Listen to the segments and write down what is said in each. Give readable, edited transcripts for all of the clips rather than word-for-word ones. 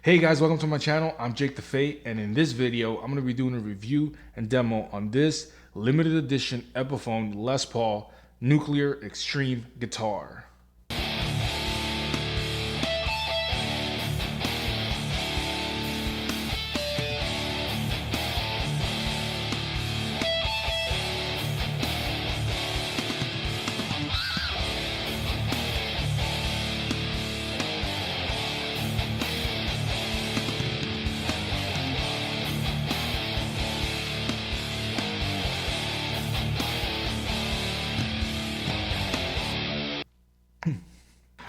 Hey guys, welcome to my channel. I'm Jake the Fate, and in this video, I'm going to be doing a review and demo on this limited edition Epiphone Les Paul Nuclear Extreme Guitar.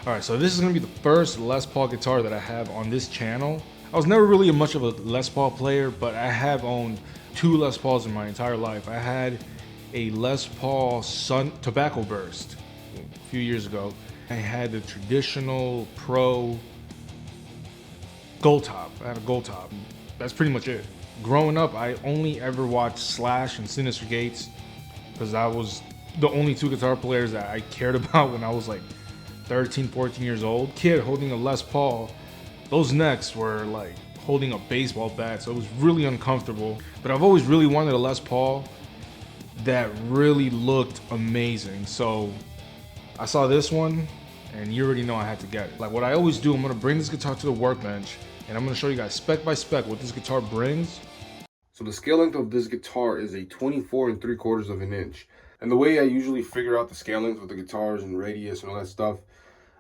Alright, so this is going to be the first Les Paul guitar that I have on this channel. I was never really much of a Les Paul player, but I have owned two Les Pauls in my entire life. I had a Les Paul Sun Tobacco Burst a few years ago. I had the traditional Pro Gold Top. I had a Gold Top. That's pretty much it. Growing up, I only ever watched Slash and Sinister Gates because that was the only two guitar players that I cared about when I was like 13, 14 years old. Kid holding a Les Paul, those necks were like holding a baseball bat, so it was really uncomfortable. But I've always really wanted a Les Paul that really looked amazing. So I saw this one, and you already know I had to get it. Like what I always do, I'm gonna bring this guitar to the workbench, and I'm gonna show you guys spec by spec what this guitar brings. So the scale length of this guitar is a 24 3/4 of an inch. And the way I usually figure out the scale length with the guitars and radius and all that stuff,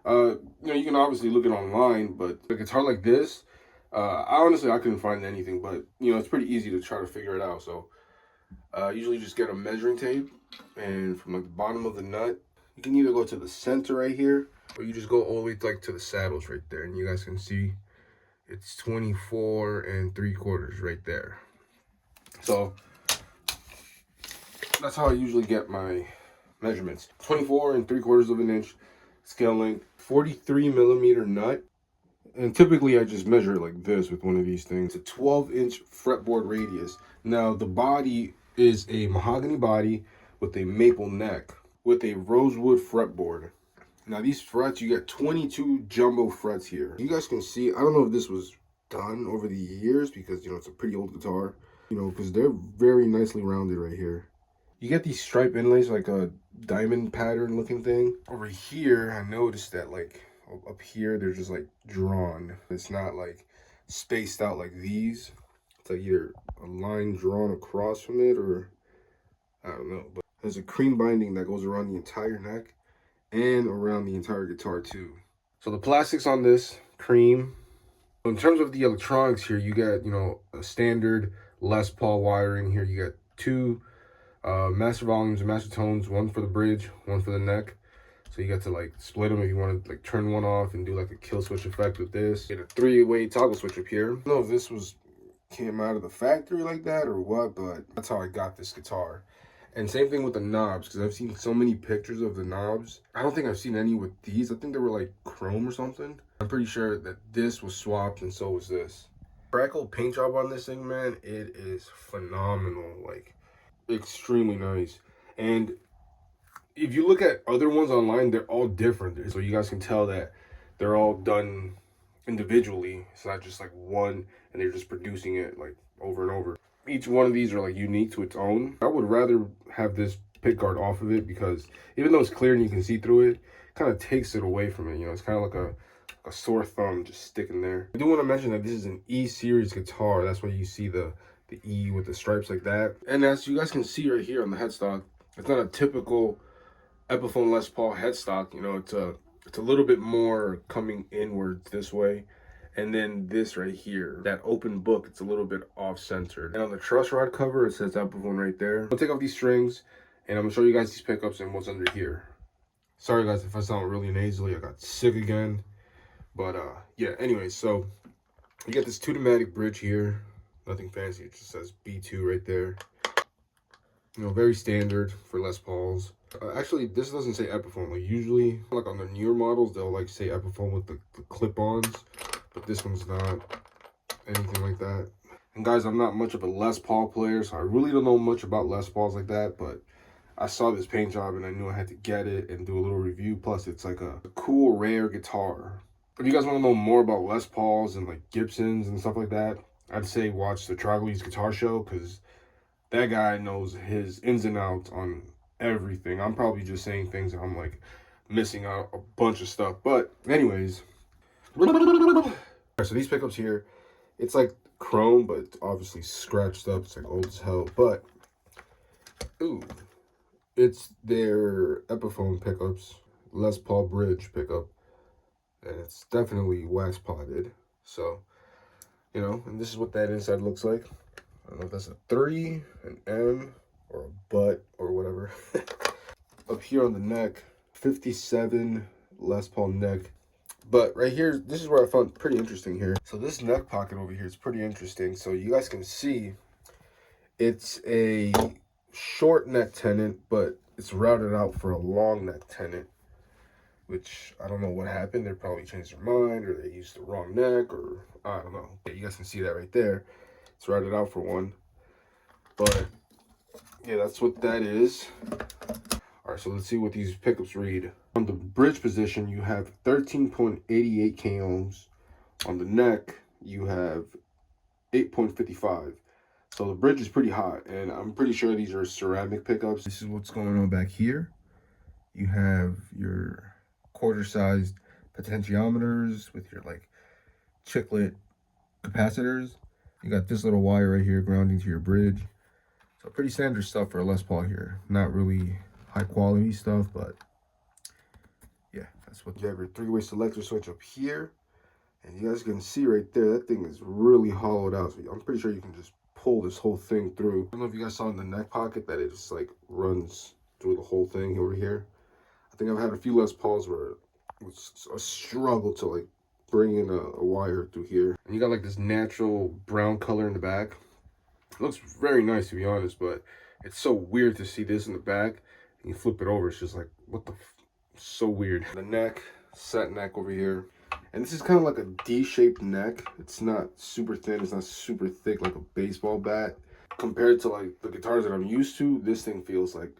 you can obviously look it online, but a guitar like this, I couldn't find anything, but it's pretty easy to try to figure it out. So usually just get a measuring tape, and from like the bottom of the nut, you can either go to the center right here, or you just go all the way to the saddles right there, and you guys can see it's 24 3/4 right there. So that's how I usually get my measurements. 24 3/4 of an inch scale length, 43 millimeter nut. And typically I just measure it like this with one of these things. A 12-inch fretboard radius. Now the body is a mahogany body with a maple neck with a rosewood fretboard. Now these frets, you get 22 jumbo frets here. You guys can see, I don't know if this was done over the years because it's a pretty old guitar, because they're very nicely rounded right here. You get these stripe inlays, like a diamond pattern looking thing. Over here, I noticed that like up here, they're just like drawn. It's not like spaced out like these. It's like either a line drawn across from it, or I don't know. But there's a cream binding that goes around the entire neck and around the entire guitar too. So the plastics on this, cream. In terms of the electronics here, you get, a standard Les Paul wiring here. You get two master volumes and master tones, one for the bridge, one for the neck. So you get to like split them if you want to like turn one off and do like a kill switch effect with this. Get a 3-way toggle switch up here. I don't know if this came out of the factory like that or what, but that's how I got this guitar. And same thing with the knobs, because I've seen so many pictures of the knobs. I don't think I've seen any with these. I think they were like chrome or something. I'm pretty sure that this was swapped and so was this. Crackle paint job on this thing, man, it is phenomenal. Like, extremely nice. And if you look at other ones online, they're all different. So you guys can tell that they're all done individually. It's not just like one and they're just producing it like over and over. Each one of these are like unique to its own. I would rather have this pick guard off of it because even though it's clear and you can see through it, kind of takes it away from it. It's kind of like a sore thumb just sticking there. I do want to mention that this is an E series guitar. That's why you see the E with the stripes like that. And as you guys can see right here on the headstock, it's not a typical Epiphone Les Paul headstock. It's a little bit more coming inwards this way. And then this right here, that open book, it's a little bit off-centered. And on the truss rod cover, it says Epiphone right there. I'll take off these strings, and I'm gonna show you guys these pickups and what's under here. Sorry guys if I sound really nasally, I got sick again. But yeah, anyway, so you get this 2-pneumatic bridge here. Nothing fancy, it just says B2 right there. Very standard for Les Pauls. Actually, this doesn't say Epiphone. Like usually, like on the newer models, they'll like say Epiphone with the clip-ons. But this one's not anything like that. And guys, I'm not much of a Les Paul player, so I really don't know much about Les Pauls like that, but I saw this paint job and I knew I had to get it and do a little review. Plus, it's like a cool, rare guitar. if you guys want to know more about Les Pauls and like Gibsons and stuff like that, I'd say watch the Troglys Guitar Show, because that guy knows his ins and outs on everything. I'm probably just saying things and I'm like missing out a bunch of stuff. But anyways, so these pickups here, it's like chrome, but it's obviously scratched up. It's like old as hell. But ooh, it's their Epiphone pickups, Les Paul bridge pickup, and it's definitely wax potted. So, you know, and this is what that inside looks like. I don't know if that's a 3, an M, or a butt, or whatever. Up here on the neck, 57 Les Paul neck. But right here, this is where I found pretty interesting here. So this neck pocket over here is pretty interesting. So you guys can see it's a short neck tenon, but it's routed out for a long neck tenon, which I don't know what happened. They probably changed their mind, or they used the wrong neck, or I don't know. You guys can see that right there. It's routed out for one. But yeah, that's what that is. All right, so let's see what these pickups read. On the bridge position, you have 13.88 k ohms. On the neck, you have 8.55. So the bridge is pretty hot, and I'm pretty sure these are ceramic pickups. This is what's going on back here. You have your quarter-sized potentiometers with your like chiclet capacitors. You got this little wire right here grounding to your bridge. So pretty standard stuff for a Les Paul here. Not really high quality stuff, but yeah, that's what you have. Your 3-way selector switch up here, and you guys can see right there, that thing is really hollowed out. So I'm pretty sure you can just pull this whole thing through. I don't know if you guys saw in the neck pocket that it just like runs through the whole thing over here. I think I've had a few Les Pauls where it was a struggle to like bring in a wire through here. And you got like this natural brown color in the back. It looks very nice, to be honest, but it's so weird to see this in the back. And you flip it over, it's just like, what the so weird. The neck, set neck over here. And this is kind of like a D-shaped neck. It's not super thin, it's not super thick like a baseball bat. Compared to like the guitars that I'm used to, this thing feels like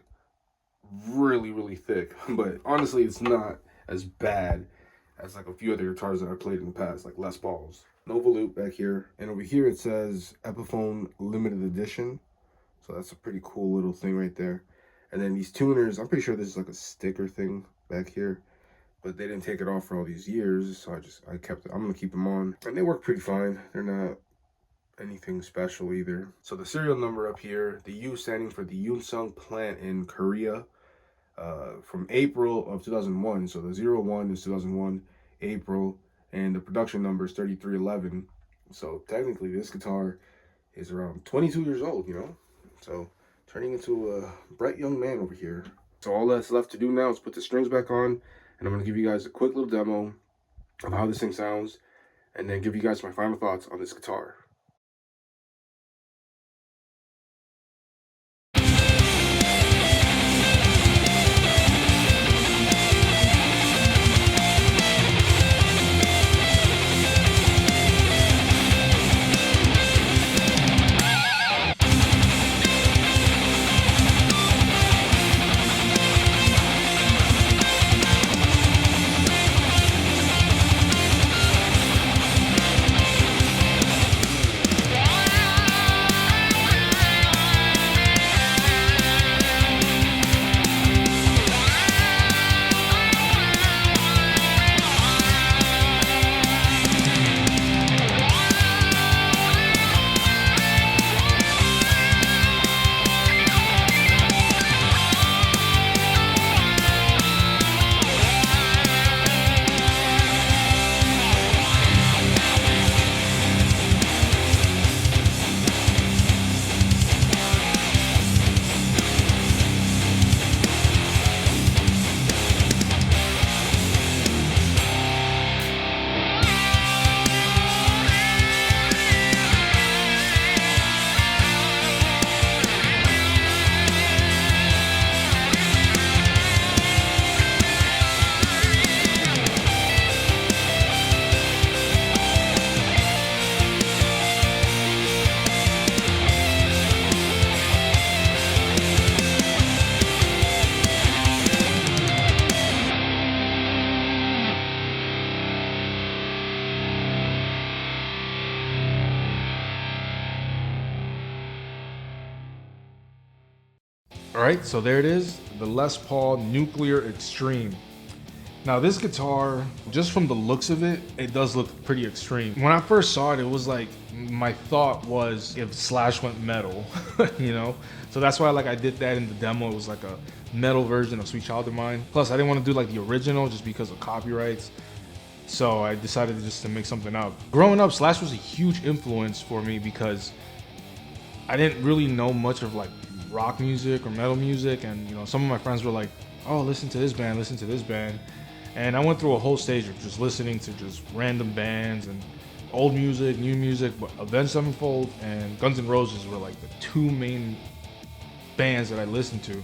really, really thick. But honestly, it's not as bad as like a few other guitars that I played in the past, like Les Pauls. Nova loop back here. And over here it says Epiphone Limited Edition. So that's a pretty cool little thing right there. And then these tuners, I'm pretty sure this is like a sticker thing back here, but they didn't take it off for all these years, so I kept it. I'm gonna keep them on, and they work pretty fine. They're not anything special either. So the serial number up here, the U standing for the Yunseong plant in Korea, from April of 2001. So the 01 is 2001 April, and the production number is 3311. So technically this guitar is around 22 years old, you know, so turning into a bright young man over here. So all that's left to do now is put the strings back on, and I'm going to give you guys a quick little demo of how this thing sounds, and then give you guys my final thoughts on this guitar. All right, so there it is, the Les Paul Nuclear Extreme. Now this guitar, just from the looks of it, it does look pretty extreme. When I first saw it, it was like, my thought was if Slash went metal, you know? So that's why like I did that in the demo. It was like a metal version of Sweet Child of Mine. Plus I didn't want to do like the original just because of copyrights. So I decided just to make something up. Growing up, Slash was a huge influence for me because I didn't really know much of like rock music or metal music. And you know, some of my friends were like, oh, listen to this band, listen to this band. And I went through a whole stage of just listening to just random bands and old music, new music, but Avenged Sevenfold and Guns N' Roses were like the two main bands that I listened to.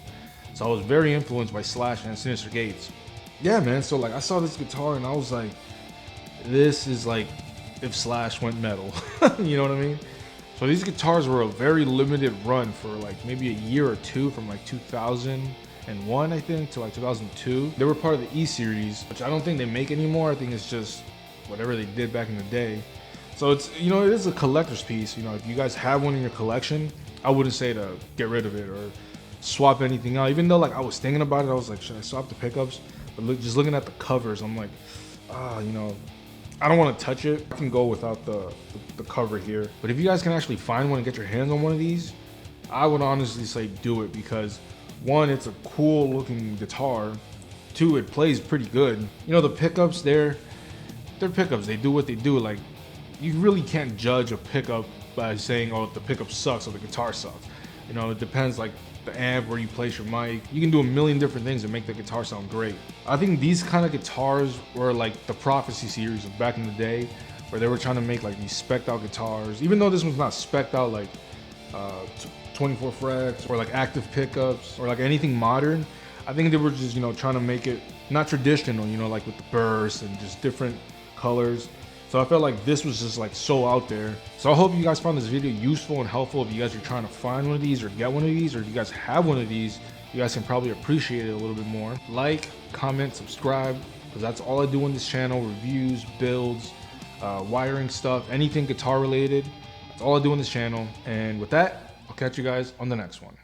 So I was very influenced by Slash and Sinister Gates. Yeah, man, so like I saw this guitar and I was like, this is like if Slash went metal, you know what I mean? So these guitars were a very limited run for like maybe a year or two, from like 2001 I think to like 2002. They were part of the E series, which I don't think they make anymore. I think it's just whatever they did back in the day. So it's, you know, it is a collector's piece. You know, if you guys have one in your collection, I wouldn't say to get rid of it or swap anything out. Even though like I was thinking about it, I was like, should I swap the pickups? But look, just looking at the covers, I'm like, you know, I don't want to touch it. I can go without the cover here. But if you guys can actually find one and get your hands on one of these, I would honestly say do it, because one, it's a cool looking guitar. Two, it plays pretty good. You know, the pickups, they're pickups. They do what they do. Like, you really can't judge a pickup by saying, oh, the pickup sucks or the guitar sucks. You know, it depends, like the amp, where you place your mic. You can do a million different things to make the guitar sound great. I think these kind of guitars were like the Prophecy series of back in the day, where they were trying to make like these spec'd out guitars. Even though this one's not spec'd out like 24 frets or like active pickups or like anything modern, I think they were just, you know, trying to make it not traditional, you know, like with the bursts and just different colors. So I felt like this was just like so out there. So I hope you guys found this video useful and helpful. If you guys are trying to find one of these or get one of these, or if you guys have one of these, you guys can probably appreciate it a little bit more. Like, comment, subscribe, because that's all I do on this channel. Reviews, builds, wiring stuff, anything guitar related. That's all I do on this channel. And with that, I'll catch you guys on the next one.